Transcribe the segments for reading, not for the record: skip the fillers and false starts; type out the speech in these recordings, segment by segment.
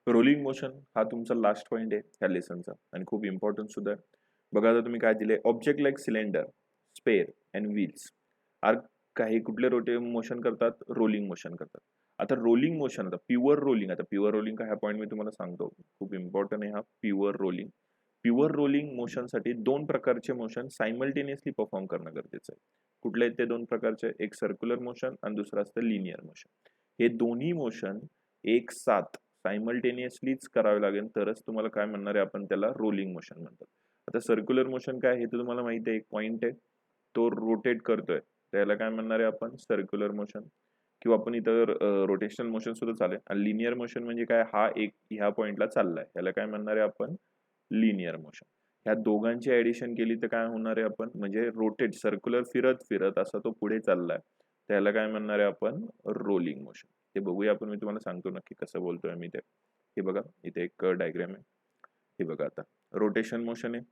Rolling motion हा तुमचा last point आहे ह्या लेसनचा आणि खूप इम्पॉर्टंट सुद्धा आहे. बघा आता तुम्ही काय दिले, object like cylinder, sphere and wheels are, काही कुठले मोशन करतात, रोलिंग मोशन करतात. आता रोलिंग मोशन, आता प्युअर रोलिंग, आता प्युअर रोलिंग का हा पॉईंट मी तुम्हाला सांगतो, खूप इम्पॉर्टंट आहे हा प्युअर रोलिंग. प्युअर रोलिंग मोशनसाठी दोन प्रकारचे मोशन सायमल्टेनियसली परफॉर्म करणं गरजेचं आहे. कुठले आहेत ते दोन प्रकारचे, एक सर्क्युलर मोशन आणि दुसरं असतं लिनियर मोशन. हे दोन्ही मोशन एक साथ सायमल्टेनियसलीच करावे लागेल तरच तुम्हाला काय म्हणणार आहे आपण, त्याला रोलिंग मोशन म्हणतात. आता सर्क्युलर मोशन काय हे तर तुम्हाला माहिती आहे, एक पॉइंट आहे तो रोटेट करतोय, त्याला काय म्हणणार आहे आपण, सर्क्युलर मोशन. किंवा आपण इथं रोटेशनल मोशन सुद्धा चालेल. आणि लिनियर मोशन म्हणजे काय, हा एक ह्या पॉइंटला चाललाय, याला काय म्हणणार आहे आपण, लिनियर मोशन. ह्या दोघांची ऍडिशन केली तर काय होणार आहे आपण, म्हणजे रोटेट सर्क्युलर फिरत फिरत असा तो पुढे चाललाय, त्याला काय म्हणणार आहे आपण, रोलिंग मोशन. ते बघूया आपण, मी तुम्हाला सांगतो नक्की कसं बोलतोय मी ते. हे बघा इथे एक डायग्राम आहे, हे बघा आता रोटेशन मोशन आहे,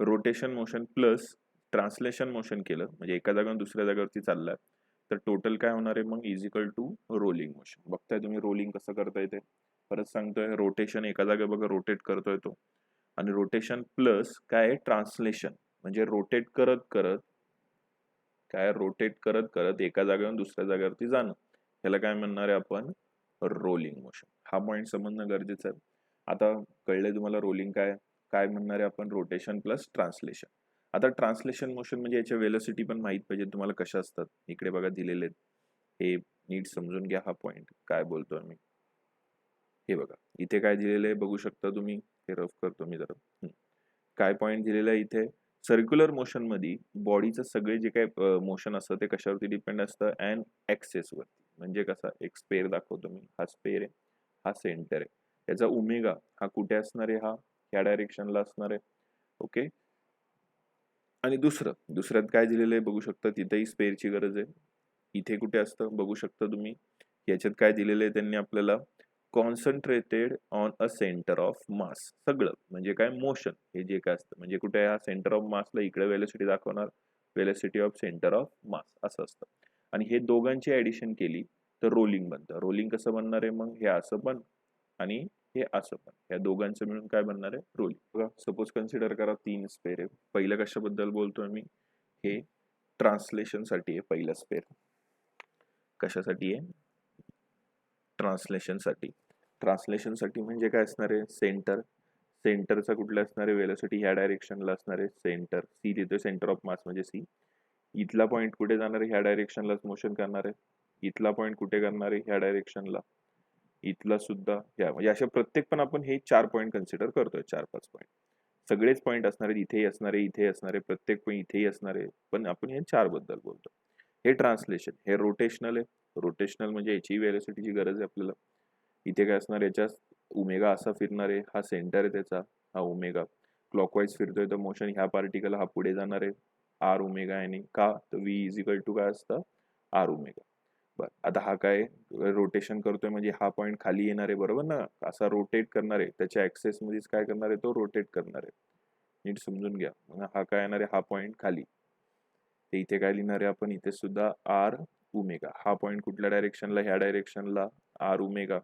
rotation motion plus translation motion केलं म्हणजे एका जागेवर दुसऱ्या जागेवरती चाललाय, तर टोटल काय होणार आहे मग, is equal to rolling motion. बघताय तुम्ही रोलिंग कसं करता येते. परत सांगतोय, रोटेशन एका जागे बघा रोटेट करतोय तो, आणि रोटेशन प्लस काय आहे, ट्रान्सलेशन म्हणजे रोटेट करत करत काय, रोटेट करत करत एका जागेवरून दुसऱ्या जागेवरती जाणं, ह्याला काय म्हणणार आहे आपण, रोलिंग मोशन. हा पॉइंट समजणं गरजेचं आहे. आता कळलंय तुम्हाला रोलिंग काय, काय म्हणणार आहे आपण, रोटेशन प्लस ट्रान्सलेशन. आता ट्रान्सलेशन मोशन म्हणजे याच्या वेलोसिटी पण माहित पाहिजे तुम्हाला कशा असतात, इकडे बघा दिलेले आहेत. हे नीट समजून घ्या हा पॉइंट काय बोलतोय मी. हे बघा इथे काय दिलेलं आहे बघू शकता तुम्ही, हे रफ करतो मी जरा. काय पॉइंट दिलेला आहे इथे, सर्क्युलर मोशन मध्ये बॉडीचं सगळे जे काही मोशन असतं ते कशावरती डिपेंड असतं, अँड ऍक्सेस वरती. म्हणजे कसा, एक स्पेअर दाखवतो मी, हा स्पेअर आहे, हा सेंटर आहे, याचा ओमेगा हा कुठे असणार आहे, हा ह्या डायरेक्शनला असणार आहे. ओके. आणि दुसऱ्यात काय दिलेलं आहे बघू शकता, तिथेही स्पेअरची गरज आहे. इथे कुठे असतं बघू शकता तुम्ही, याच्यात काय दिलेलं आहे त्यांनी आपल्याला, concentrated on a centre of mass. सगळं म्हणजे काय, मोशन हे जे काय असतं म्हणजे कुठे, हा सेंटर ऑफ मासला इकडे वेलोसिटी दाखवणार, velocity of centre of mass असं असतं. आणि हे दोघांची ऍडिशन केली तर रोलिंग बनतं. रोलिंग कसं बनणार आहे मग, हे असं पण आणि हे असं पण, या दोघांचं मिळून काय बनणार आहे, रोलिंग. बघा सपोज कन्सिडर करा तीन स्पेअर आहे. पहिलं कशाबद्दल बोलतोय मी, हे ट्रान्सलेशन साठी आहे पहिला स्पेअर. कशासाठी आहे, ट्रान्सलेशन साठी. ट्रान्सलेशन साठी म्हणजे काय असणार आहे, सेंटर, सेंटरचा कुठला असणार आहे, वेलोसिटी ह्या डायरेक्शनला असणार आहे, सेंटर सी देतोय, सेंटर ऑफ मास म्हणजे सी. इथला पॉइंट कुठे जाणार आहे, ह्या डायरेक्शनलाच मोशन करणार आहे. इथला पॉइंट कुठे करणार आहे, ह्या डायरेक्शनला. इथला सुद्धा ह्या, म्हणजे अशा प्रत्येक पण आपण हे 4 पॉईंट कन्सिडर करतोय, 4-5 पॉईंट. सगळेच पॉईंट असणार आहेत, इथेही असणार आहे, इथे असणार आहे, प्रत्येक पॉईंट इथेही असणार आहे, पण आपण हे 4 बद्दल बोलतो. हे ट्रान्सलेशन, हे रोटेशनल आहे. रोटेशनल म्हणजे याची वेलोसिटीची गरज आहे आपल्याला. इथे काय असणार, याच्या ओमेगा असा फिरणार आहे, हा सेंटर आहे त्याचा, हा ओमेगा क्लॉकवाईज फिरतोय तर मोशन ह्या पार्टिकल हा पुढे जाणार आहे, आर ओमेगा आणि का, तर व्ही इज इक्वल टू काय असतं, आर ओमेगा. बर, आता हा काय रोटेशन करतोय म्हणजे हा पॉइंट खाली येणार आहे बरोबर ना, असा रोटेट करणार आहे, त्याच्या ऍक्सेस मध्येच काय करणार आहे, तो रोटेट करणार आहे. नीट समजून घ्या. हा काय येणार आहे, हा पॉइंट खाली, ते इथे काय लिहिणार आहे आपण, इथे सुद्धा आर ओमेगा. हा पॉइंट कुठल्या डायरेक्शनला, ह्या डायरेक्शनला आर ओमेगा.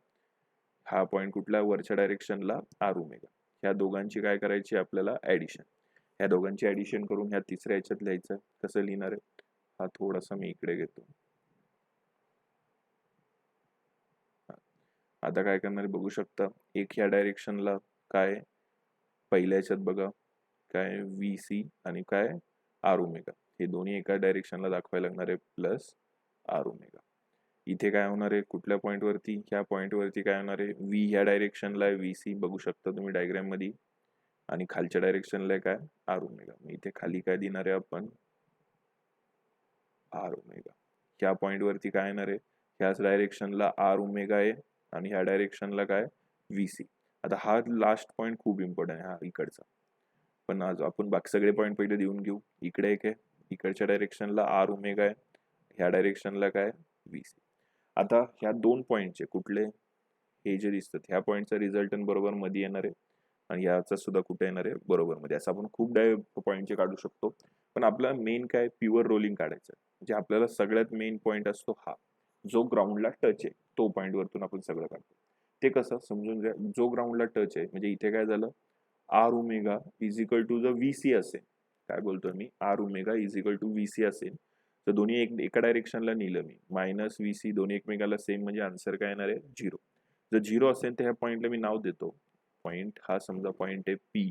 हा पॉइंट कुठल्या, वरच्या डायरेक्शनला आर ओमेगा. ह्या दोघांची काय करायची आपल्याला, ऍडिशन. ह्या दोघांची ऍडिशन करून ह्या तिसऱ्या ह्याच्यात लिहायचं. कसं लिहिणार आहे, हा थोडासा मी इकडे घेतो. आता काय करणार बघू शकता, एक ह्या डायरेक्शनला काय, पहिल्या ह्याच्यात बघा काय, व्ही सी आणि काय, आर ओमेगा. हे दोन्ही एका डायरेक्शनला दाखवायला लागणार आहे, प्लस आर ओमेगा. इथे काय होणार आहे, कुठल्या पॉइंट वरती, ह्या पॉइंट वरती काय होणार आहे, व्ही ह्या डायरेक्शनला आहे, व्ही सी बघू शकता तुम्ही डायग्राम मध्ये, आणि खालच्या डायरेक्शनला आहे काय, आर ओमेगा. इथे खाली काय देणार आहे आपण, आर ओमेगा. ह्या पॉइंट वरती काय येणार आहे, ह्याच डायरेक्शनला आर ओमेगा आहे, आणि ह्या डायरेक्शनला काय, व्ही सी. आता हा लास्ट पॉइंट खूप इम्पॉर्टंट आहे, हा इकडचा. पण आज आपण बाकी सगळे पॉइंट पहिले देऊन घेऊ. इकडे एक आहे, इकडच्या डायरेक्शनला आर ओमेगा आहे, ह्या डायरेक्शनला काय, व्ही सी. आता ह्या दोन पॉइंटचे कुठले, हे जे दिसतात ह्या पॉइंटचा रिझल्टंट बरोबर मध्ये येणार आहे, आणि याचा सुद्धा कुठे येणार आहे, बरोबर मध्ये. असं आपण खूप पॉइंटचे काढू शकतो, पण आपला मेन काय, प्युअर रोलिंग काढायचं. म्हणजे आपल्याला सगळ्यात मेन पॉइंट असतो हा, जो ग्राउंडला टच आहे, तो पॉइंट वरतून आपण सगळं काढतो. ते कसं समजून घ्या, जो ग्राउंडला टच आहे म्हणजे इथे काय झालं, R omega is equal to जर व्हीसी असेल, काय बोलतोय मी, R omega is equal to VC असेल तर दोन्ही एका डायरेक्शनला नेलं मी, मायनस व्हीसी दोन्ही एकमेकाला सेम, म्हणजे आन्सर काय येणार आहे, 0. जर 0 असेल तर ह्या पॉइंटला मी नाव देतो, पॉइंट हा समजा पॉइंट आहे पी,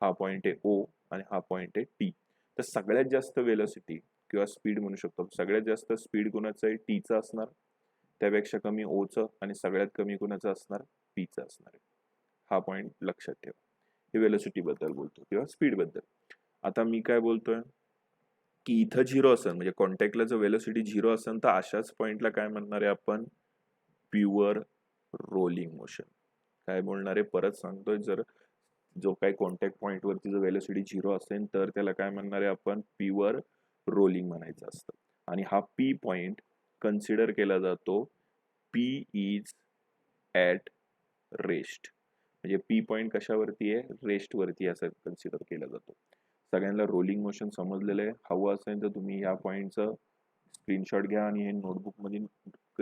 हा पॉइंट आहे ओ आणि हा पॉइंट आहे टी. तर सगळ्यात जास्त वेलोसिटी किंवा स्पीड म्हणू शकतो, सगळ्यात जास्त स्पीड कोणाचं आहे, टीचं असणार, त्यापेक्षा कमी ओचं, आणि सगळ्यात कमी कोणाचं असणार, पीचं असणार आहे. हा पॉइंट लक्षात ठेवा. हे वेलोसिटी बद्दल बोलतो किंवा स्पीड बद्दल. आता मी काय बोलतोय की इथं 0 असेल म्हणजे कॉन्टॅक्टला जर वेलोसिटी 0 असेल तर अशाच पॉइंटला काय म्हणणार आहे आपण, प्युअर रोलिंग मोशन. काय बोलणार आहे, परत सांगतोय, जर जो काही कॉन्टॅक्ट पॉइंट वरती जर वेलोसिटी 0 असेल तर त्याला काय म्हणणार आहे आपण, प्युअर रोलिंग म्हणायचं असतं. आणि हा पी पॉइंट कन्सिडर केला जातो, पी इज ॲट रेस्ट, म्हणजे पी पॉइंट कशावरती आहे, रेस्ट वरती असं कन्सिडर केला जातो. सगळ्यांना रोलिंग मोशन समजलेलं आहे. हवं असेल तर तुम्ही या पॉइंटचं स्क्रीनशॉट घ्या आणि हे नोटबुक मध्ये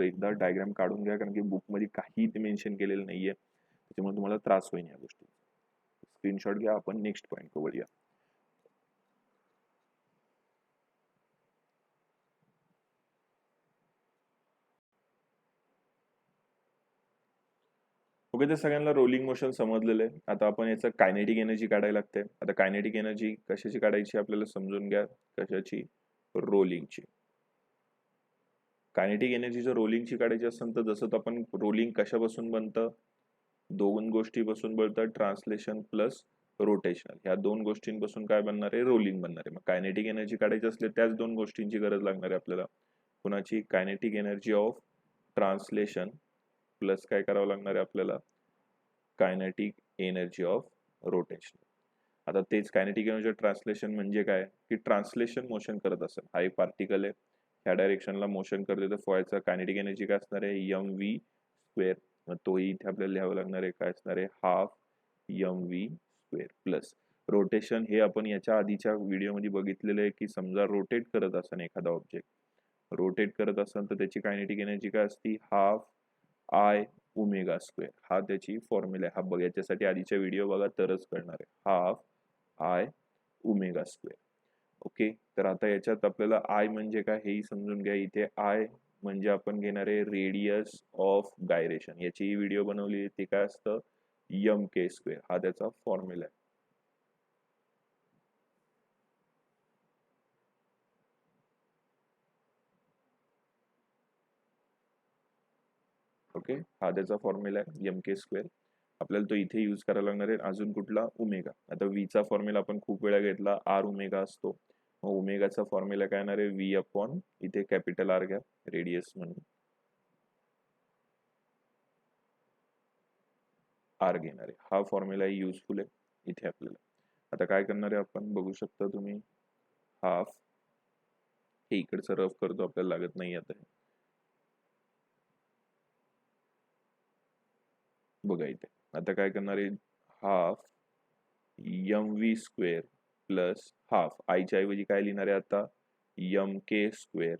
एकदा डायग्राम काढून घ्या, कारण की बुक मध्ये काही ते मेन्शन केलेलं नाहीये, त्याच्यामुळे तुम्हाला त्रास होईल या गोष्टी. स्क्रीनशॉट घ्या, आपण नेक्स्ट पॉइंट करूया. ओके, तर सगळ्यांना रोलिंग मोशन समजलेलं आहे. आता आपण याचं कायनेटिक एनर्जी काढायला लागते. आता कायनेटिक एनर्जी कशाची काढायची आपल्याला समजून घ्या, कशाची, रोलिंगची. कायनेटिक एनर्जी जर रोलिंगची काढायची असेल तर जसं आपण रोलिंग कशापासून बनतं, दोन गोष्टीपासून बनतं, ट्रान्सलेशन प्लस रोटेशनल. ह्या दोन गोष्टींपासून काय बनणार आहे, रोलिंग बनणार आहे. मग कायनेटिक एनर्जी काढायची असले त्याच दोन गोष्टींची गरज लागणार आहे आपल्याला. कुणाची, kinetic energy of translation plus काय करावं लागणार आहे आपल्याला, कायनेटिक एनर्जी ऑफ रोटेशन. आता तेच कायनेटिक एनर्जी ऑफ ट्रान्सलेशन म्हणजे काय, की ट्रान्सलेशन मोशन करत असेल, हा एक पार्टिकल आहे, ह्या डायरेक्शनला मोशन करते, तर फॉयचा कायनेटिक एनर्जी काय असणार आहे, एम व्ही स्क्वेअर. मग तोही इथे आपल्याला लिहावं लागणार आहे, काय असणार आहे, half M V square plus rotation. हे आपण याच्या आधीच्या व्हिडिओमध्ये बघितलेलं आहे की समजा रोटेट करत असेल एखादा ऑब्जेक्ट, रोटेट करत असेल तर त्याची कायनेटिक एनर्जी काय असती, हाफ आय ओमेगा स्क्वेअर. हा त्याची फॉर्म्युला आहे. हा बघ, याच्यासाठी आधीच्या व्हिडिओ बघा तरच कळणार आहे, half i omega square. Okay, तर आता याच्यात आपल्याला आय म्हणजे काय हेही समजून घ्या. इथे आय म्हणजे आपण घेणार आहे रेडियस ऑफ गायरेशन. याची व्हिडिओ बनवली, ते काय असतं, एम के स्क्वेअर. हा त्याचा फॉर्म्युला आहे. ओके, हा त्याचा फॉर्म्युला आहे एम के स्क्वेअर. आपल्याला तो इथे यूज करायला लागणार आहे. अजून कुठला, ओमेगा. आता व्हीचा फॉर्म्युला आपण खूप वेळा घेतला, आर ओमेगा असतो. मग ओमेगाचा फॉर्म्युला काय येणार आहे, व्ही अपॉन, इथे कॅपिटल आर घ्या रेडियस म्हणून, आर घेणार आहे. हा फॉर्म्युला युजफुल आहे इथे आपल्याला. आता काय करणार आहे आपण, बघू शकता तुम्ही, हाफ, हे इकडचं रफ करतो, आपल्याला लागत नाही आता हे. बघा इथे आता काय करणार आहे, half M V square plus half, आयच्या ऐवजी काय लिहिणार आहे आता, एम के स्क्वेअर,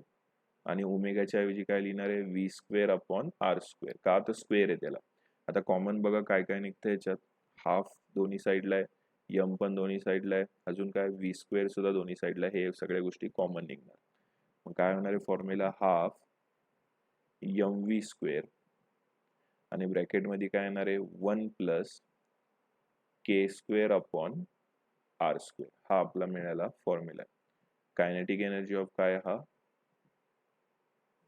आणि ओमेगाच्या ऐवजी काय लिहिणार आहे, V square upon R square. का तर स्क्वेअर आहे त्याला. आता कॉमन बघा काय काय निघतं याच्यात, हाफ दोन्ही साईडला आहे, एम पण दोन्ही साईडला आहे, अजून काय, व्ही स्क्वेअर सुद्धा दोन्ही साईडला आहे. हे सगळ्या गोष्टी कॉमन निघणार. मग काय होणार आहे formula, half M V square आणि ब्रॅकेटमध्ये काय येणार आहे, 1 plus K square upon R square. हा आपला मिळाला फॉर्म्युला. कायनेटिक एनर्जी ऑफ काय, हा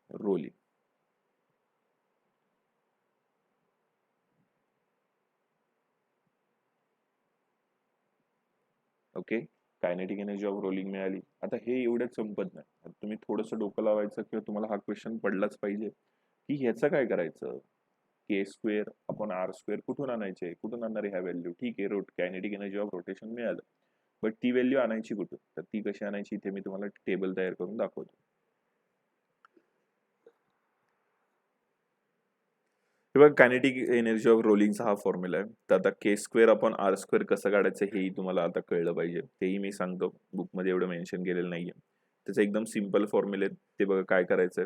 rolling. Okay, kinetic energy of rolling मिळाली. आता हे एवढ्याच संपत नाही, तुम्ही थोडंसं डोकं लावायचं किंवा तुम्हाला हा क्वेश्चन पडलाच पाहिजे की ह्याचं काय करायचं, के स्क्वेअर अपॉन आर स्क्वेअर कुठून आणायचे, कुठून आणणार ह्या व्हॅल्यू. ठीक आहे, कायनेटिक एनर्जी ऑफ रोटेशन मिळालं, बट ती व्हॅल्यू आणायची कुठून, तर ती कशी आणायची इथे मी तुम्हाला टेबल तयार करून दाखवतो. बघा, कायनेटिक एनर्जी ऑफ रोलिंगचा हा फॉर्म्युला आहे. तर आता K square upon R square कसं काढायचं हेही तुम्हाला आता कळलं पाहिजे, तेही मी सांगतो. बुकमध्ये एवढं मेन्शन केलेलं नाहीये. त्याचं एकदम सिम्पल फॉर्म्युले ते बघा काय करायचंय,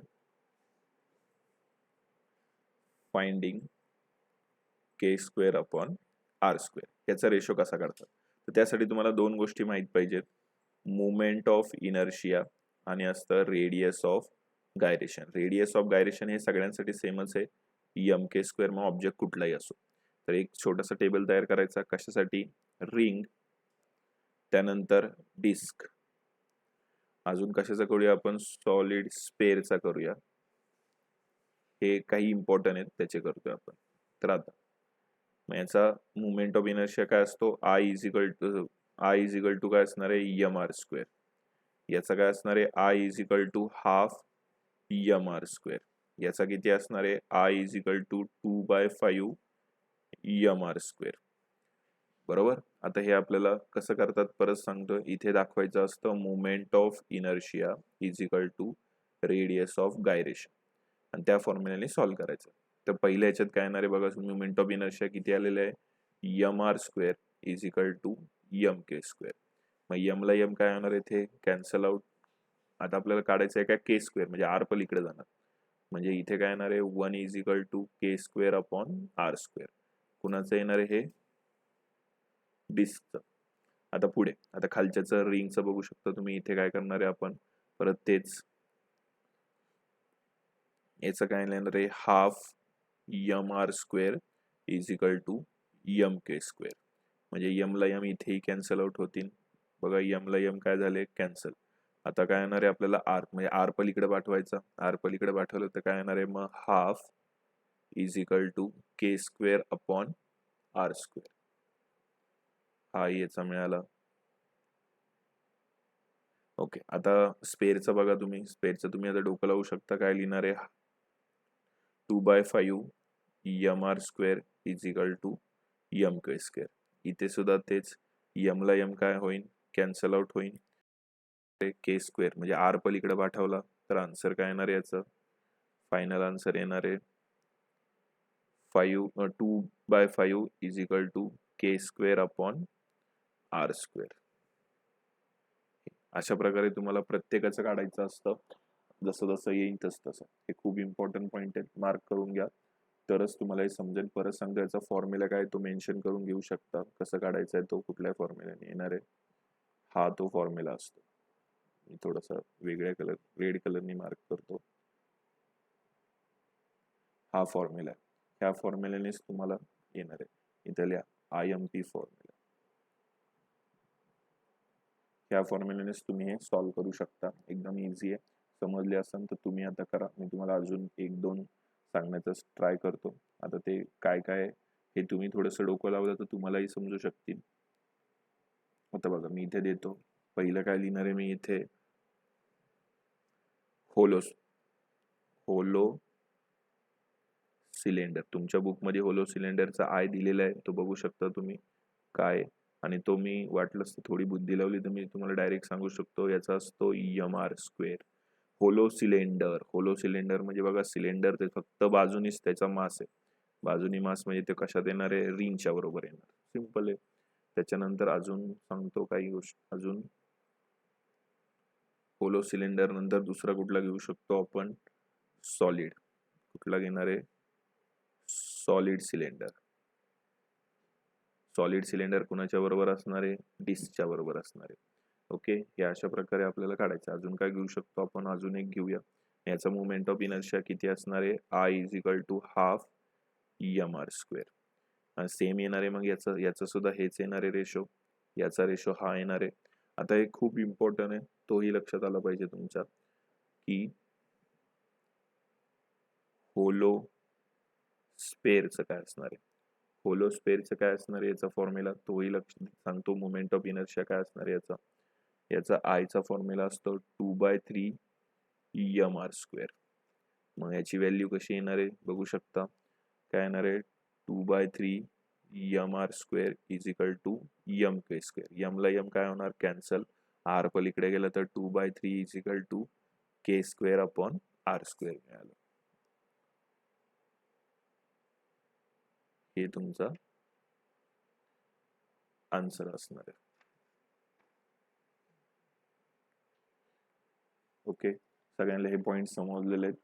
फाइंडिंग के स्क्वेअर अपॉन आर स्क्वेअर याचा रेशो कसा काढतात. तर त्यासाठी तुम्हाला दोन गोष्टी माहित पाहिजेत, मोमेंट ऑफ इनर्शिया आणि असतं radius of gyration. Radius of gyration हे सगळ्यांसाठी सेमच आहे, एम के स्क्वेअर, मग ऑब्जेक्ट कुठलाही असो. तर एक छोटासा टेबल तयार करायचा, कशासाठी, रिंग, त्यानंतर डिस्क, अजून कशाचा करूया आपण, सॉलिड स्पेअरचा करूया. हे काही इम्पॉर्टंट आहेत त्याचे करतोय आपण. तर आता मग याचा मुवमेंट ऑफ इनर्शिया काय असतो, आय इज इक्वल टू काय असणार आहे, एम आर स्क्वेअर. याचा काय असणार आहे, I is equal to half M R square. याचा किती असणार आहे, I is equal to 2/5 M R square. बरोबर. आता हे आपल्याला कसं करतात परत सांगतो, इथे दाखवायचं असतं movement of inertia is equal to radius of gyration आणि त्या फॉर्म्युल्याने सॉल्व्ह करायचं. तर पहिल्या याच्यात काय येणार आहे बघा, मुवमेंट ऑफ इनर्शिया किती आलेलं आहे, M R square is equal to M K square. मग एम ला एम काय होणार इथे, कॅन्सल आउट. आता आपल्याला काढायचं आहे काय, के स्क्वेअर, म्हणजे आर पण इकडे जाणार, म्हणजे इथे काय येणार आहे, 1 is equal to K square upon R square. कुणाचं येणार आहे, हे डिस्कचं. आता पुढे, आता खालच्याचं रिंगचं बघू शकता तुम्ही. इथे काय करणार आहे आपण, परत तेच, याचं काय येणार आहे, half M R square is equal to M K square. म्हणजे एम ला एम इथेही कॅन्सल आउट होतील बघा, एम ला एम काय झाले, कॅन्सल. आता काय येणार आहे आपल्याला, आर, म्हणजे आर पलीकडे पाठवायचा. आर पलीकडे पाठवलं तर काय येणार आहे, मग half is equal to K square upon R square. हा याचा मिळाला. ओके. आता स्पेअरचं बघा तुम्ही, स्पेअरचं तुम्ही आता डोकं लावू शकता. काय लिहिणार आहे, 2/5 M R square is equal to M K square. इथे सुद्धा तेच, एम ला एम काय होईल, कॅन्सल आउट होईल. के स्क्वेअर म्हणजे आर पलीकडे पाठवला तर आन्सर काय येणार आहे, याचं फायनल आन्सर येणार आहे 2/5 is equal to K square upon R square. अशा प्रकारे तुम्हाला प्रत्येकाचं काढायचं असतं, जसं जसं येईल तसं तसं. हे खूप इम्पॉर्टंट पॉईंट आहे, मार्क करून घ्या, तरच तुम्हाला हे समजेल. परत सांगतो, याचा फॉर्म्युला काय तो मेन्शन करून घेऊ शकता, कसं काढायचा आहे तो, कुठल्या फॉर्म्युल्याने येणार आहे, हा तो फॉर्म्युला असतो. मी थोडासा वेगळ्या कलर, रेड कलरने मार्क करतो. हा फॉर्म्युला आहे, ह्या फॉर्म्युल्यानेच तुम्हाला येणार आहे. इथं लिहा IMP फॉर्म्युला. ह्या फॉर्म्युल्यानेच तुम्ही हे सॉल्व्ह करू शकता. एकदम इझी आहे. समजले असेल तर तुम्ही आता करा. मी तुम्हाला अजून एक दोन सांगण्याचा ट्राय करतो. आता ते काय काय हे तुम्ही थोडंसं डोकं लावलं तर तुम्हालाही समजू शकतील. आता बघा मी इथे देतो. पहिलं काय लिहिणार आहे मी इथे, होलो सिलेंडर. तुमच्या बुकमध्ये होलो सिलेंडरचा आय दिलेला आहे, तो बघू शकता तुम्ही काय. आणि तो मी वाटलंच तर थोडी बुद्धी लावली तर मी तुम्हाला डायरेक्ट सांगू शकतो, याचा असतो M R square. Hollow cylinder म्हणजे बघा, सिलेंडर ते फक्त बाजूनीच त्याचा मास आहे. बाजूनी मास म्हणजे ते कशात येणार आहे, रिंगच्या बरोबर येणार. सिंपल आहे. त्याच्यानंतर अजून सांगतो काही गोष्ट. अजून होलो सिलेंडर नंतर दुसरा कुठला घेऊ शकतो आपण, सॉलिड. कुठला घेणार आहे, सॉलिड सिलेंडर. सॉलिड सिलेंडर कुणाच्या बरोबर असणार आहे, डिस्कच्या बरोबर असणार आहे. ओके. हे अशा प्रकारे आपल्याला काढायचं. अजून काय घेऊ शकतो आपण, अजून एक घेऊया. याचा मुवमेंट ऑफ इनर्शिया किती असणार आहे, I is equal to half M R square. Same येणार आहे. मग याचं सुद्धा हेच येणार आहे रेशो, याचा रेशो हा येणार आहे. आता हे खूप इम्पॉर्टंट आहे, तोही लक्षात आला पाहिजे तुमच्या, की होलो स्पेअरचं काय असणार आहे. होलो स्पेअरचं काय असणार आहे, याचा फॉर्म्युला तोही लक्षात सांगतो. मुवमेंट ऑफ इनर्शिया काय असणार आहे याचा आयचा फॉर्म्युला असतो 2/3 एम आर स्क्वेअर. मग याची व्हॅल्यू कशी येणार आहे बघू शकता. काय येणार आहे, 2/3 M R square is equal to M K square. M ला एम काय होणार, कॅन्सल. आर पलीकडे गेलं तर 2/3 is equal to K square upon R square मिळालं. हे तुमचा आन्सर असणार आहे. ओके. सगळ्यांना हे पॉइंट समजलेले आहेत.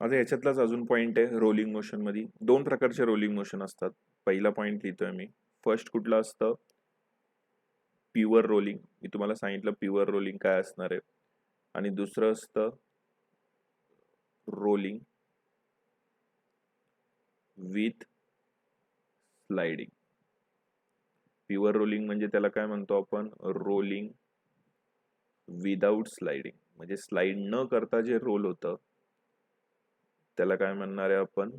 आता याच्यातलाच अजून पॉइंट आहे रोलिंग मोशन मध्ये. दोन प्रकारचे रोलिंग मोशन असतात. पहिला पॉइंट लिहितोय मी. फर्स्ट कुठलं असतं? Pure rolling. मी तुम्हाला सांगितलं प्युअर रोलिंग काय असणार आहे. आणि दुसरं असतं rolling with sliding. Pure rolling म्हणजे त्याला काय म्हणतो आपण? Rolling without sliding. म्हणजे स्लाइड न करता जे रोल होतं त्याला काय म्हणणार आहे आपण?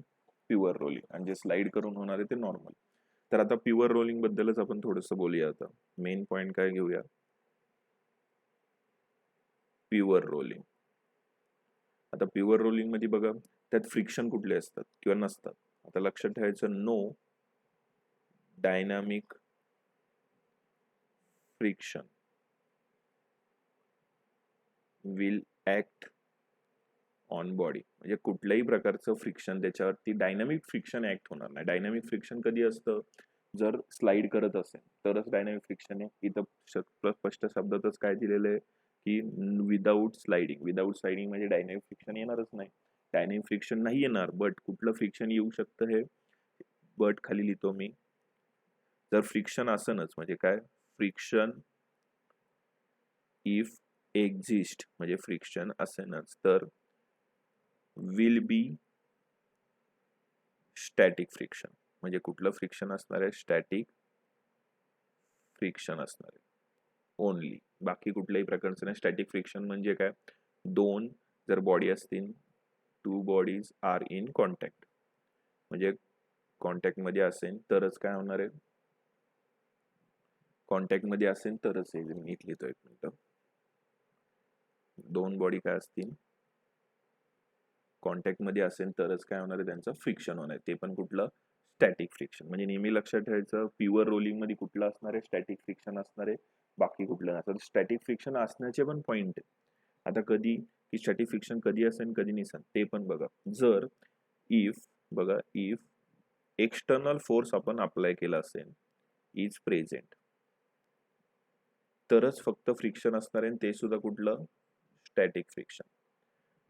Pure rolling. आणि जे स्लाइड करून होणार आहे ते नॉर्मल. तर आता प्युअर रोलिंग बद्दलच आपण थोडंसं बोलूया. आता मेन पॉइंट काय घेऊया? Pure rolling. आता प्युअर रोलिंग मध्ये बघा त्यात फ्रिक्शन कुठले असतात किंवा नसतात. आता लक्षात ठेवायचं, no dynamic friction will act on body. म्हणजे कुठल्याही प्रकारचं फ्रिक्शन त्याच्यावरती डायनामिक फ्रिक्शन ऍक्ट होणार नाही. डायनामिक फ्रिक्शन कधी असतं? जर स्लाइड करत असेल तरच डायनामिक फ्रिक्शन आहे. इथं स्पष्ट शब्दातच काय दिलेलं आहे की विदाउट स्लाइडिंग. विदाउट स्लाइडिंग म्हणजे डायनामिक फ्रिक्शन येणारच नाही. डायनामिक फ्रिक्शन नाही येणार, बट कुठलं फ्रिक्शन येऊ शकतं हे बट खाली लिहितो मी. जर फ्रिक्शन असनच म्हणजे काय? फ्रिक्शन इफ एक्झिस्ट म्हणजे फ्रिक्शन असेनच तर विल बी स्टॅटिक फ्रिक्शन. म्हणजे कुठलं फ्रिक्शन असणार आहे? स्टॅटिक फ्रिक्शन असणार आहे ओनली. बाकी कुठल्याही प्रकारचं नाही. स्टॅटिक फ्रिक्शन म्हणजे काय? दोन जर बॉडी असतील, two bodies are in contact, म्हणजे कॉन्टॅक्ट मध्ये असेल तरच काय होणार आहे? कॉन्टॅक्ट मध्ये असेल तरच हे. मी लिहितो एक मिनिट. दोन बॉडी काय असतील? कॉन्टॅक्ट मध्ये असेल तरच काय होणार आहे? त्यांचं फ्रिक्शन होणार आहे. ते पण कुठलं? Static friction. म्हणजे नेहमी लक्षात ठेवायचं प्युअर रोलिंग मध्ये कुठलं असणार आहे? स्टॅटिक फ्रिक्शन असणार आहे. बाकी कुठलं नसणार. स्टॅटिक फ्रिक्शन असण्याचे पण पॉइंट आहे. आता कधी की स्टॅटिक फ्रिक्शन कधी असेल कधी नसेल ते पण बघा. जर इफ बघा, इफ एक्सटर्नल फोर्स आपण अप्लाय केला असेल इज प्रेझेंट तरच फक्त फ्रिक्शन असणार आहे. ते सुद्धा कुठलं? Static friction.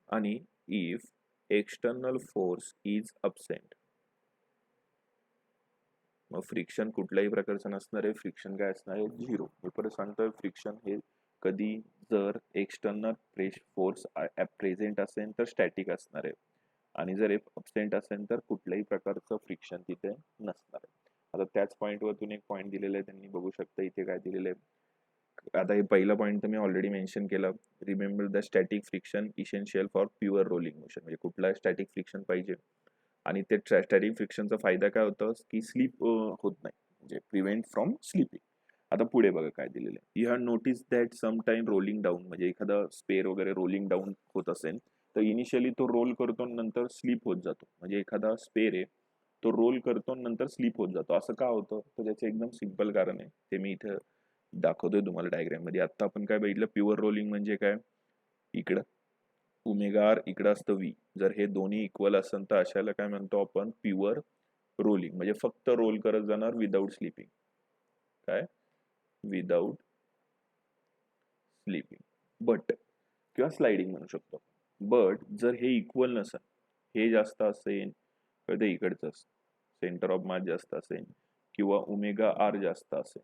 आणि if external force is absent मग फ्रिक्शन कुठल्याही प्रकारचं नसणार आहे. फ्रिक्शन काय असणार आहे? झिरो. मी परत सांगतोय, फ्रिक्शन हे कधी जर एक्सटर्नल फोर्स प्रेझेंट असेल तर स्टॅटिक असणार आहे. आणि जर अब्सेंट असेल तर कुठल्याही प्रकारचं फ्रिक्शन तिथे नसणार आहे. आता त्याच पॉईंटवरतून एक पॉईंट दिलेला आहे त्यांनी, बघू शकता इथे काय दिलेलं आहे. आता हे पहिला पॉईंट तर मी ऑलरेडी मेन्शन केलं. Remember the static friction essential for pure rolling motion. म्हणजे कुठला स्टॅटिक फ्रिक्शन पाहिजे. आणि ते स्टॅटिक फ्रिक्शनचा फायदा काय होतं की स्लीप होत नाही, म्हणजे प्रिव्हेंट फ्रॉम स्लीपिंग. आता पुढे बघा काय दिलेलं आहे. You have notice that some time rolling down, म्हणजे एखादा स्पेअर वगैरे रोलिंग डाऊन होत असेल तर इनिशियली तो रोल करतो नंतर स्लीप होत जातो. म्हणजे एखादा स्पेअर आहे तो रोल करतो नंतर स्लीप होत जातो. असं का होतं? तर त्याचं एकदम सिंपल कारण आहे. ते मी इथं दाखवतोय तुम्हाला डायग्राम मध्ये. आता आपण काय बघितलं? प्युअर रोलिंग म्हणजे काय? इकडं ओमेगा आर इकडं असतं व्ही. जर हे दोन्ही इक्वल असेल तर अशाला काय म्हणतो आपण? Pure rolling. म्हणजे फक्त रोल करत जाणार विदाउट स्लीपिंग. काय? Without sleeping. बट किंवा स्लाइडिंग म्हणू शकतो. बट जर हे इक्वल नसेल, हे जास्त असेल तर ते इकडचं सेंटर ऑफ मास जास्त असेल किंवा ओमेगा आर जास्त असेल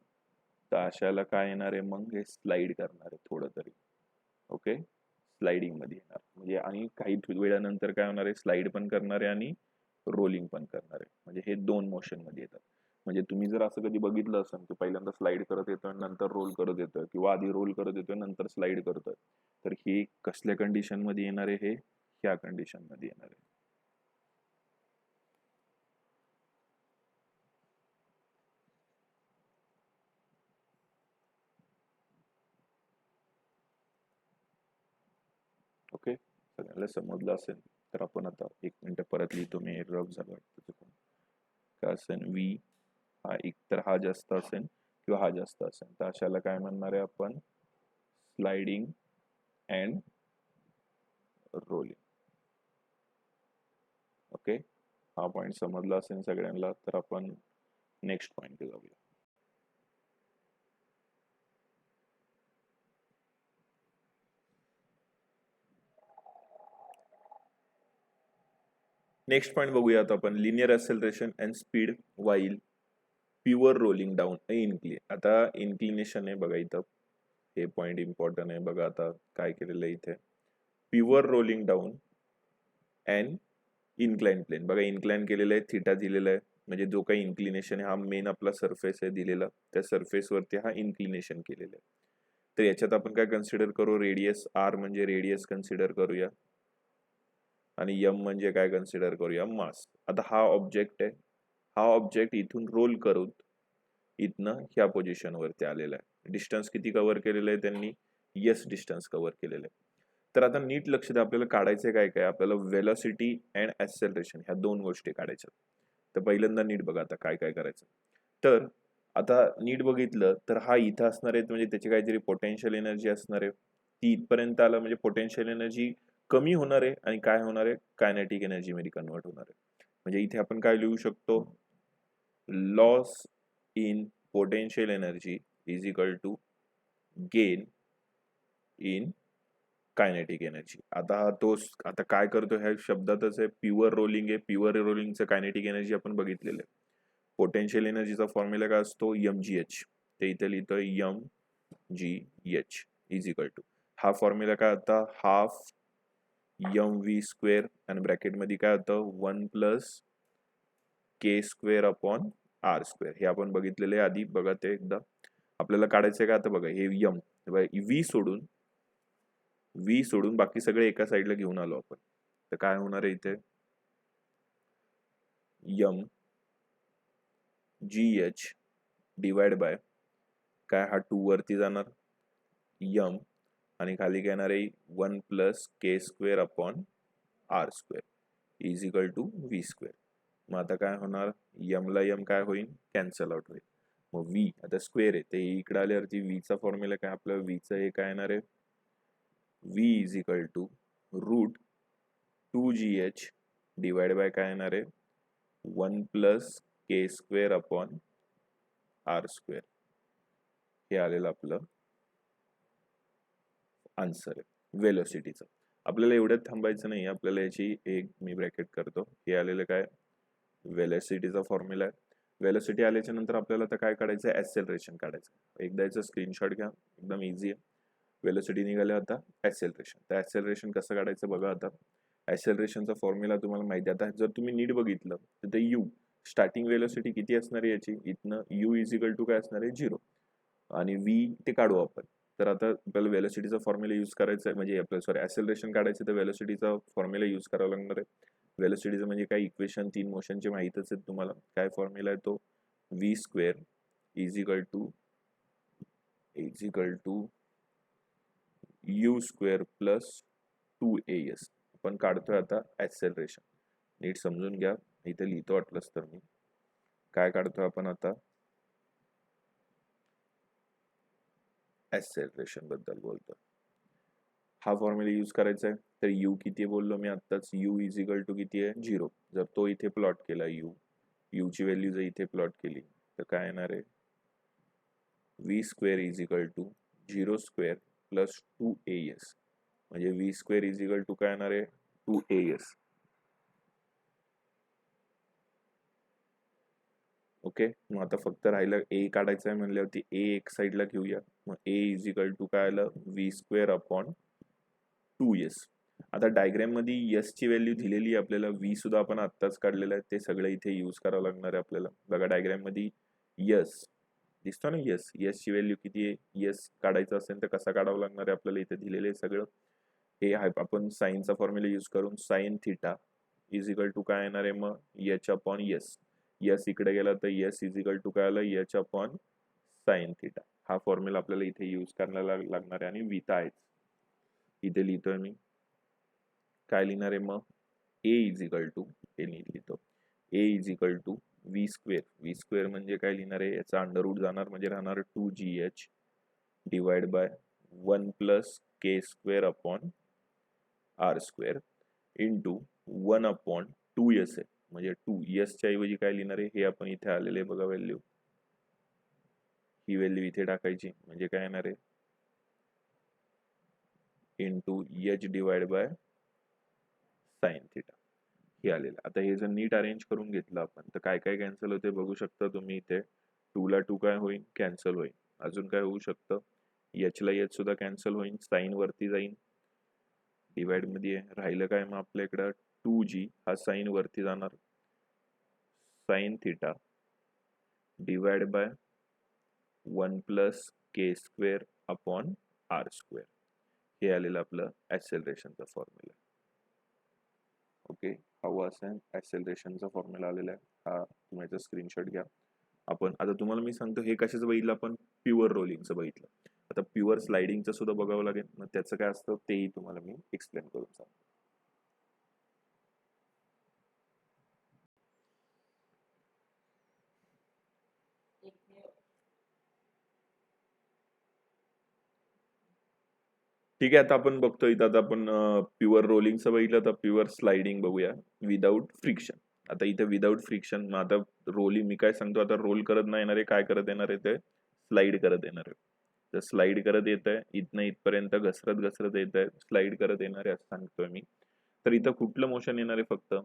तर अशाला काय येणार आहे? मग हे स्लाइड करणार आहे थोडं तरी. ओके, स्लाइडिंग मध्ये येणार. म्हणजे आणि काही वेळानंतर काय होणार आहे? स्लाइड पण करणार आहे आणि रोलिंग पण करणार आहे. म्हणजे हे दोन मोशन मध्ये येतात. म्हणजे तुम्ही जर असं कधी बघितलं असेल की पहिल्यांदा स्लाइड करत येतोय नंतर रोल करत येतोय किंवा आधी रोल करत येतोय नंतर स्लाइड करतोय, तर ही कसल्या कंडिशन मध्ये येणार आहे? हे ह्या कंडिशन मध्ये येणार आहे. ओके, सगळ्यांना समजलं असेल तर आपण आता एक मिनिट परत लिहितो मी. रफ झालं वाटतं. काय असेल? व्ही हा एकतर हा जास्त असेल किंवा हा जास्त असेल तर अशाला काय म्हणणार आहे आपण? Sliding and rolling. ओके, हा पॉइंट समजला असेल सगळ्यांना तर आपण नेक्स्ट पॉइंट जाऊया. नेक्स्ट पॉईंट बघूया आता आपण, linear acceleration and speed while pure rolling down आता इन्क्लिनेशन आहे बघा इथं, हे पॉईंट इम्पॉर्टंट आहे बघा. आता काय केलेलं आहे इथे, pure rolling down and incline plane. बघा इन्क्लाइन केलेलं आहे, थिटा दिलेला आहे, म्हणजे जो काही इन्क्लिनेशन आहे हा मेन आपला सरफेस आहे दिलेला, त्या सरफेस वरती हा इन्क्लिनेशन केलेलं आहे. तर याच्यात आपण काय कन्सिडर करू, रेडियस आर म्हणजे रेडियस कन्सिडर करूया, आणि यम म्हणजे काय कन्सिडर करूया, मास. आता हा ऑब्जेक्ट आहे, हा ऑब्जेक्ट इथून रोल करून इथनं ह्या पोझिशन वरती आलेला आहे. डिस्टन्स किती कव्हर केलेलं आहे त्यांनी, यस डिस्टन्स कव्हर केलेलं आहे. तर आता नीट लक्ष द्या, आपल्याला काढायचं काय काय, आपल्याला वेलोसिटी अँड ऍक्सेलरेशन ह्या दोन गोष्टी काढायच्या. तर पहिल्यांदा नीट बघा आता काय काय करायचं. तर आता नीट बघितलं तर हा इथं असणार आहे, म्हणजे त्याची काहीतरी पोटेन्शियल एनर्जी असणार आहे, ती इथपर्यंत आलं म्हणजे पोटेन्शियल एनर्जी कमी होणार आहे आणि काय होणार आहे, कायनेटिक एनर्जी मध्ये कन्वर्ट होणार आहे. म्हणजे इथे आपण काय लिहू शकतो, loss in potential energy is equal to gain in kinetic energy. आता काय करतो ह्या शब्दातच आहे, प्युअर रोलिंग आहे, प्युअर रोलिंगचं कायनेटिक एनर्जी आपण बघितलेलं आहे. पोटेन्शियल एनर्जीचा फॉर्म्युला काय असतो, mgh, ते इथे लिहितोय mgh इज इक्वल टू, हा फॉर्म्युला काय होता, हाफ mv स्क्वेअर आणि ब्रॅकेट मध्ये काय होतं 1 plus K square upon R square. हे आपण बघितलेले आधी, बघा ते एकदा. आपल्याला काढायचं का आता बघा, हे यम व्ही सोडून बाकी सगळे एका साईडला घेऊन आलो आपण, तर काय होणार आहे इथे, M G H divide by काय, हा 2 वरती जाणार यम, आणि खाली काय येणार आहे 1 plus K square upon R square is equal to V square. मग आता काय होणार, यम ला यम काय होईल, कॅन्सल आउट होईल. मग व्ही आता स्क्वेअर आहे, ते इकडे आल्यावरती व्हीचा फॉर्म्युला काय, आपलं व्हीचं हे काय येणार आहे, V is equal to root 2gh divide by काय येणार आहे 1 plus K square upon R square. हे आलेलं आपलं आन्सर आहे वेलोसिटीचं. आपल्याला एवढ्यात थांबायचं नाही, आपल्याला याची एक मी ब्रॅकेट करतो, हे आलेलं काय, वेलोसिटीचा फॉर्म्युला आहे. वेलोसिटी आल्याच्या नंतर आपल्याला आता काय काढायचं, ऍक्सेलरेशन काढायचं. एकदा याचं स्क्रीनशॉट घ्या, एकदम इझी आहे. वेलोसिटी निघाले, आता ऍक्सेलरेशन. तर ऍक्सेलरेशन कसं काढायचं बघा. आता ऍक्सेलरेशनचा फॉर्म्युला तुम्हाला माहिती आहे. आता जर तुम्ही नीट बघितलं तर ते यू स्टार्टिंग वेलोसिटी किती असणार आहे याची, इथनं यू इज इक्वल टू काय असणार आहे 0, आणि व्ही ते काढू आपण. तर आता आपल्याला वेलोसिटीचा फॉर्म्युला यूज करायचा आहे, म्हणजे आपल्याला सॉरी ऍक्सेलरेशन काढायचं, तर वेलोसिटीचा फॉर्म्युला यूज करावा लागणार आहे. वेलोसिटीचं म्हणजे काय, इक्वेशन 3 मोशनचे माहितच आहेत तुम्हाला. काय फॉर्म्युला आहे तो, V square is equal to U square plus 2as. आपण काढतोय आता ऍक्सेलरेशन, नीट समजून घ्या, इथे लिहितो वाटलंच तर मी. काय काढतोय आपण आता, ऍक्सेलरेशन बद्दल बोलतो. हा फॉर्म्युला यूज करायचा आहे. तर यू किती बोललो मी आत्ताच, यू इज इक्वल टू किती आहे 0. जर तो इथे प्लॉट केला, यू ची व्हॅल्यू जर इथे प्लॉट केली तर काय येणार आहे, V square is equal to 0 square plus 2as, म्हणजे V square is equal to काय येणार आहे 2as. ओके, मग आता फक्त राहिलं ए काढायचं आहे म्हणल्यावरती ए एक साईडला घेऊया. मग ए इज इक्वल टू काय आलं, व्ही स्क्वेअर अपॉन 2s. आता डायग्राम मध्ये यस ची व्हॅल्यू दिलेली आहे आपल्याला, व्ही सुद्धा आपण आत्ताच काढलेलं आहे, ते सगळं इथे यूज करावं लागणार आहे आपल्याला. बघा डायग्राम मध्ये यस दिसतो ना, यस ची व्हॅल्यू किती आहे, यस काढायचं असेल तर कसा काढावं लागणार आहे आपल्याला, इथे दिलेलं आहे सगळं. हे आपण साईनचा फॉर्म्युला यूज करून sine theta is equal to काय येणार आहे, मग एच अपॉन यस. यस इकडे गेला तर यस इज इक्वल टू काय आलं, एच अपॉन साईन थिटा. हा फॉर्म्युला आपल्याला इथे यूज करायला लागणार आहे, आणि विता आहे इथे लिहितोय मी. काय लिहिणार आहे मग, ए इज इक्वल टू, हे नीट लिहितो, a is equal to V square. V square म्हणजे काय लिहिणार आहे, याचा अंडर रूट जाणार, म्हणजे राहणार 2gh divide by 1 plus K square upon R square into 1 upon 2s आहे, म्हणजे 2s च्या ऐवजी काय लिहिणार आहे, हे आपण इथे आलेले बघा व्हॅल्यू, ही व्हॅल्यू इथे टाकायची, म्हणजे काय येणार आहे into H divide bye sine theta. हे आलेलं. आता हे जर नीट अरेंज करून घेतलं आपण तर काय काय कॅन्सल होते बघू शकता तुम्ही इथे. 2 ला 2 काय होईल, कॅन्सल होईल. अजून काय होऊ शकतं, एच ला एच सुद्धा कॅन्सल होईल, साईन वरती जाईल, डिवाइड मध्ये राहिलं काय मग आपल्या इकडं 2g हा साईन वरती जाणार, sine theta divide by 1 plus K square upon R square. हे आलेलं आपलं ऍक्सेलरेशनचा फॉर्म्युला. ओके, हा असा ऍक्सेलरेशनचा फॉर्म्युला आलेला आहे. हा तुम्ही याचा स्क्रीनशॉट घ्या. आपण आता तुम्हाला मी सांगतो हे कशाचं बघितलं आपण, प्युअर रोलिंगचं बघितलं. आता प्युअर स्लायडिंगचं सुद्धा बघावं लागेल, मग त्याचं काय असतं तेही तुम्हाला मी एक्सप्लेन करून सांगतो. ठीक आहे, आता आपण बघतो इथं. आता आपण प्युअर रोलिंगचं बघितलं, तर प्युअर स्लायडिंग बघूया विदाऊट फ्रिक्शन. आता इथे विदाऊट फ्रिक्शन, मग आता रोलिंग मी काय सांगतो, आता रोल करत नाही येणार आहे, काय करत येणार आहे ते स्लाइड करत येणार आहे. तर स्लाइड करत येत आहे, इथनं इथपर्यंत घसरत घसरत येत आहे, स्लाइड करत येणार आहे असं सांगतोय मी. तर इथं कुठलं मोशन येणार आहे, फक्त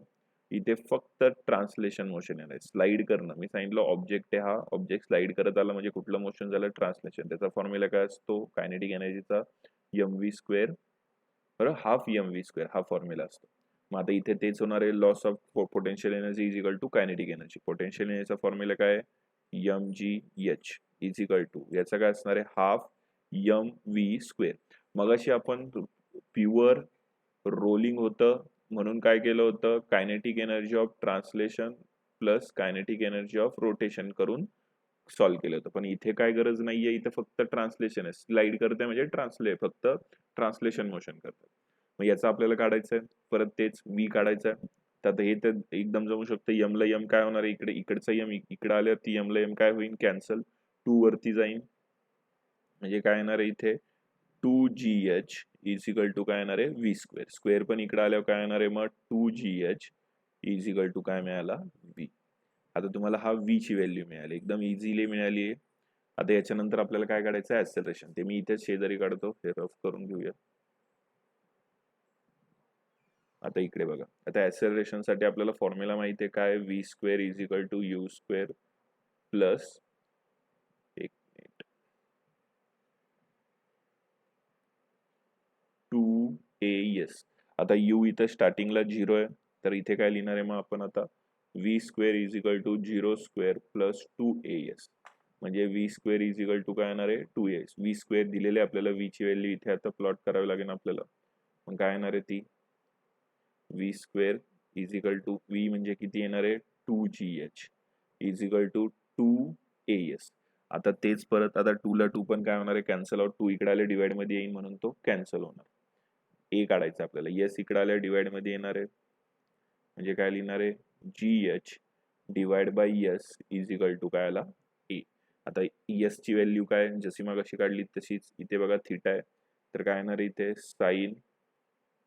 इथे फक्त ट्रान्सलेशन मोशन येणार आहे. स्लाइड करणं मी सांगितलं ऑब्जेक्ट आहे, हा ऑब्जेक्ट स्लाइड करत आला म्हणजे कुठलं मोशन झालं, ट्रान्सलेशन. त्याचा फॉर्म्युला काय असतो, कायनेटिक एनर्जीचा mv स्क्वेअर बरोबर, हाफ mv स्क्वेअर हा फॉर्म्युला असतो. मग आता इथे तेच होणार आहे, loss of potential energy is equal to kinetic energy. Potential एनर्जीचा फॉर्म्युला काय आहे, mgh इज इक्वल टू याचा काय असणार आहे, हाफ mv स्क्वेअर. मगाशी आपण प्युअर रोलिंग होतं म्हणून काय केलं होतं, kinetic energy of translation plus kinetic energy of rotation करून सॉल्व्ह केलं होतं. पण इथे काय गरज नाहीये, इथे फक्त ट्रान्सलेशन आहे. स्लाइड करते म्हणजे फक्त ट्रान्सलेशन मोशन करतात. मग याचं आपल्याला काढायचं आहे, परत तेच v काढायचं आहे. तर आता हे तर एकदम जमू शकतं, यम ला यम काय होणार आहे, इकडे इकडचा यम इकडे आल्यावरती यम ला यम काय होईल, कॅन्सल, 2 वरती जाईल म्हणजे काय येणार आहे इथे 2gh इज इक्वल टू काय येणार आहे v स्क्वेअर. स्क्वेअर पण इकडे आल्यावर काय येणार आहे मग 2gh इज इक्वल टू काय मिळाला v. आता तुम्हाला हा v ची व्हॅल्यू मिळाली, एकदम इझिली मिळाली आहे. आता याच्यानंतर आपल्याला काय काढायचं, ऍक्सेलरेशन. ते मी इथे शेजारी काढतो, हे रफ करून घेऊया. आता इकडे बघा, आता ऍक्सेलरेशन साठी आपल्याला फॉर्म्युला माहिती आहे काय, v square is equal to u square plus 2as. आता u इथं स्टार्टिंगला 0 आहे, तर इथे काय लिहिणार आहे मग आपण आता, v square is equal to 0 square plus 2as. म्हणजे v square is equal to काय येणार आहे 2as. v स्क्वेअर दिलेले आपल्याला, v ची व्हॅल्यू इथे आता प्लॉट करावी लागेल आपल्याला. मग काय येणार आहे ती v square is equal to v म्हणजे किती येणार आहे 2gh is equal to 2as. आता तेच परत आता 2 ला 2 पण काय होणार आहे, कॅन्सल आउट, 2 इकडे आले डिवाइड मध्ये येईल म्हणून तो कॅन्सल होणार. ए काढायचं आपल्याला, यस इकडे आल्या डिवाइड मध्ये येणार आहे म्हणजे काय लिहिणार आहे gh divide by S is equal to काय आला ए. आता यस ची व्हॅल्यू काय, जशी मग अशी काढली तशीच इथे बघा थिटा आहे, तर काय येणार आहे इथे sine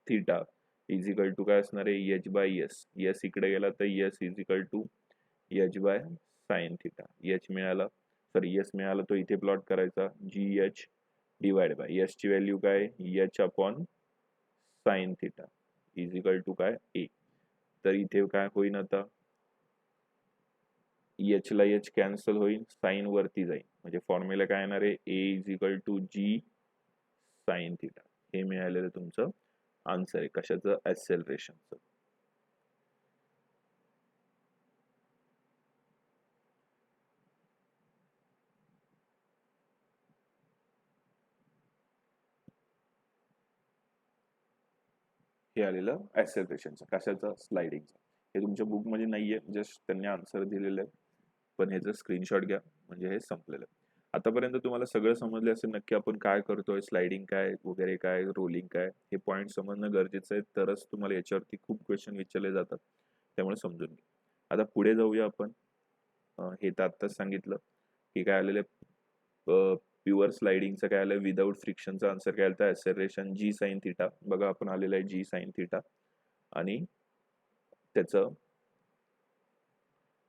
theta is equal to काय असणार आहे एच बाय यस. यस इकडे गेला तर S is equal to H by sine theta. H मिळाला, सॉरी यस मिळाला, तो इथे प्लॉट करायचा gh डिवाइड बाय यस ची व्हॅल्यू काय H upon sine theta is equal to काय ए. तर इथे काय होईल आता, एच ला एच कॅन्सल होईल, साइन वरती जाईल म्हणजे फॉर्म्युला काय येणार आहे a is equal to g sine theta. हे मिळालेलं तुमचं आन्सर आहे कशाचं, ऍक्सेलरेशनचं. हे आलेलं ऍक्सेलरेशनचं, कशाचं, स्लायडिंगचं. हे तुमच्या बुक मध्ये नाहीये, जस्ट त्यांनी आन्सर दिलेलं आहे, पण ह्याचं स्क्रीनशॉट घ्या म्हणजे हे संपलेलं आहे. आतापर्यंत तुम्हाला सगळं समजले असेल नक्की, आपण काय करतोय, स्लायडिंग काय वगैरे काय, रोलिंग काय, हे पॉईंट समजणं गरजेचं आहे, तरच तुम्हाला याच्यावरती खूप क्वेश्चन विचारले जातात, त्यामुळे समजून घ्या. आता पुढे जाऊया आपण. हे तर आत्ताच सांगितलं की काय आलेलं प्युअर स्लायडिंगचं काय आलं, विदाऊट फ्रिक्शनचा आन्सर काय आलं, ऍक्सेलरेशन जी साइन थिटा. बघा आपण आलेलं आहे जी साइन थिटा, आणि त्याचं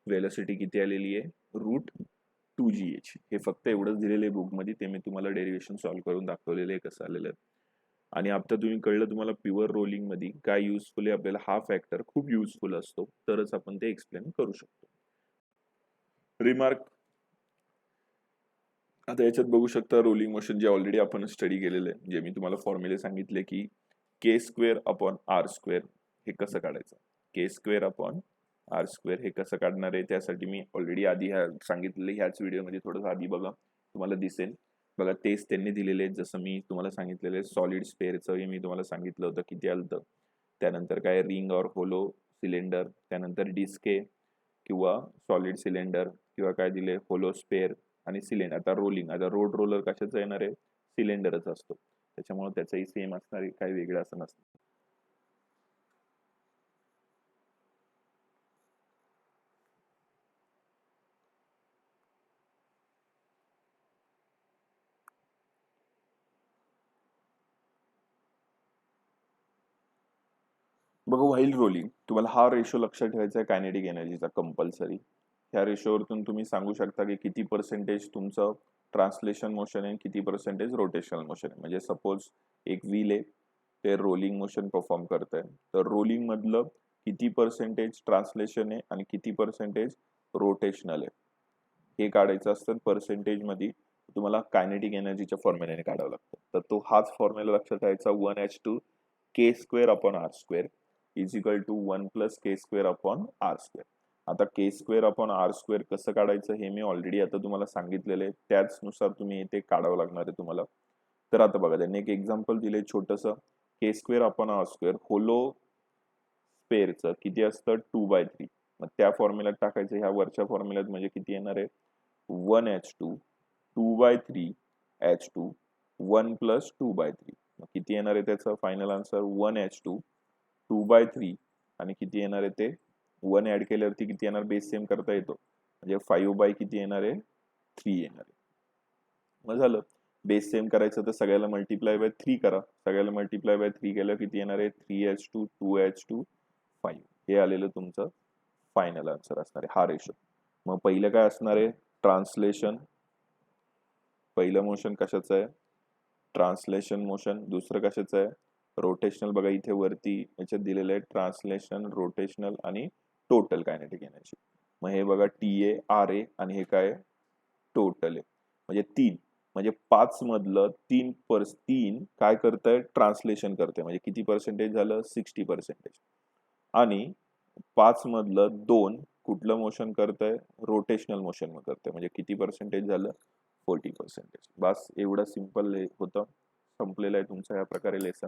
वेलोसिटी किती आलेली आहे √2gh. हे फक्त एवढंच दिलेलं आहे बुक मध्ये, ते मी तुम्हाला डेरिवेशन सॉल्व्ह करून दाखवलेलं आहे कसं आलेलं आहे. आणि आता तुम्ही कळलं तुम्हाला प्युअर रोलिंग मध्ये काय युजफुल आहे आपल्याला, हा फॅक्टर खूप युजफुल असतो, तरच आपण ते एक्सप्लेन करू शकतो. रिमार्क, आता याच्यात बघू शकता रोलिंग मोशन जे ऑलरेडी आपण स्टडी केलेलं आहे, जे मी तुम्हाला फॉर्म्युले सांगितले की के स्क्वेअर अपॉन आर स्क्वेअर हे कसं काढायचं, के स्क्वेअर अपॉन आर स्क्वेअर हे कसं काढणार आहे त्यासाठी मी ऑलरेडी आधी सांगितलेलं, ह्याच व्हिडिओमध्ये थोडंसं आधी बघा तुम्हाला दिसेल. बघा तेच त्यांनी दिलेले आहेत, जसं मी तुम्हाला सांगितलेलं सॉलिड स्पेअरचं मी तुम्हाला सांगितलं होतं किती आलं, त्यानंतर काय रिंग और होलो सिलेंडर, त्यानंतर डिस्के किंवा सॉलिड सिलेंडर किंवा काय दिले होलो स्पेअर आणि सिलेंडर. आता रोलिंग, आता रोड रोलर कशाचं येणार आहे, सिलेंडरच असतो, त्याच्यामुळे त्याचंही सेम असणार आहे, काही वेगळं असं नसतं. बघा व्हाईल रोलिंग तुम्हाला हा रेशो लक्षात ठेवायचा आहे कायनेटिक एनर्जीचा कंपल्सरी. ह्या रेशोवरतून तुम्ही सांगू शकता की किती पर्सेंटेज तुमचं ट्रान्सलेशन मोशन आहे, किती पर्सेंटेज रोटेशनल मोशन आहे. म्हणजे सपोज एक व्हील आहे, ते रोलिंग मोशन परफॉर्म करत आहे, तर रोलिंग मधलं किती पर्सेंटेज ट्रान्सलेशन आहे आणि किती पर्सेंटेज रोटेशनल आहे हे काढायचं असतं. पर्सेंटेज मध्ये तुम्हाला कायनेटिक एनर्जीच्या फॉर्म्युल्याने काढावं लागतं, तर तो हाच फॉर्म्युला लक्षात ठेवायचा, 1h2 K square upon R square is equal to 1 plus K square upon R square. आता K square upon R square कसं काढायचं हे मी ऑलरेडी आता तुम्हाला सांगितलेलं आहे, त्याचनुसार तुम्ही इथे काढावं लागणार आहे तुम्हाला. तर आता बघा त्यांनी एक एक्झाम्पल दिले छोटंसं, के स्क्वेअर अपॉन आर स्क्वेअर होलो स्पेअरचं किती असतं 2/3. मग त्या फॉर्म्युल्यात टाकायचं, ह्या वरच्या फॉर्म्युल्यात म्हणजे किती येणार आहे 1h2 2/3 h2 1 प्लस 2/3. मग किती येणार आहे त्याचं फायनल आन्सर 1h2 2/3 आणि किती येणार आहे ते 1 ऍड केल्यावरती किती येणार, बेस सेम करता येतो म्हणजे 5 किती येणार आहे 3 येणार आहे. मग झालं, बेस सेम करायचं तर सगळ्याला मल्टिप्लाय बाय 3 करा, सगळ्याला मल्टिप्लाय बाय 3 केल्यावर किती येणार आहे 3h2 2h2 5. हे आलेलं तुमचं फायनल आन्सर असणार आहे हा रेशो. मग पहिलं काय असणार आहे ट्रान्सलेशन, पहिलं मोशन कशाचं आहे ट्रान्सलेशन मोशन, दुसरं कशाचं आहे रोटेशनल. बघा इथे वरती याच्यात दिलेलं आहे ट्रान्सलेशन रोटेशनल आणि टोटल कायनेटिक एनर्जी. मग हे बघा TA RA आणि हे काय टोटल आहे, म्हणजे 3 म्हणजे 5 मधलं 3 काय करतंय ट्रान्सलेशन करते, म्हणजे किती पर्सेंटेज झालं 60%. आणि 5 मधलं 2 कुठलं मोशन करतंय रोटेशनल मोशन करतंय, म्हणजे किती पर्सेंटेज झालं 40%. बस एवढं सिंपल होतं, संपलेलं आहे तुमचं या प्रकारे लेसन.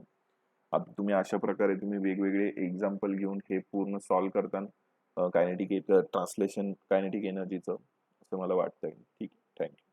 आता तुम्ही अशा प्रकारे तुम्ही वेगवेगळे एक्झाम्पल घेऊन हे पूर्ण सॉल्व्ह करताना कायनेटिक ट्रान्सलेशन कायनेटिक एनर्जीचं असं मला वाटतंय. ठीक, थँक्यू.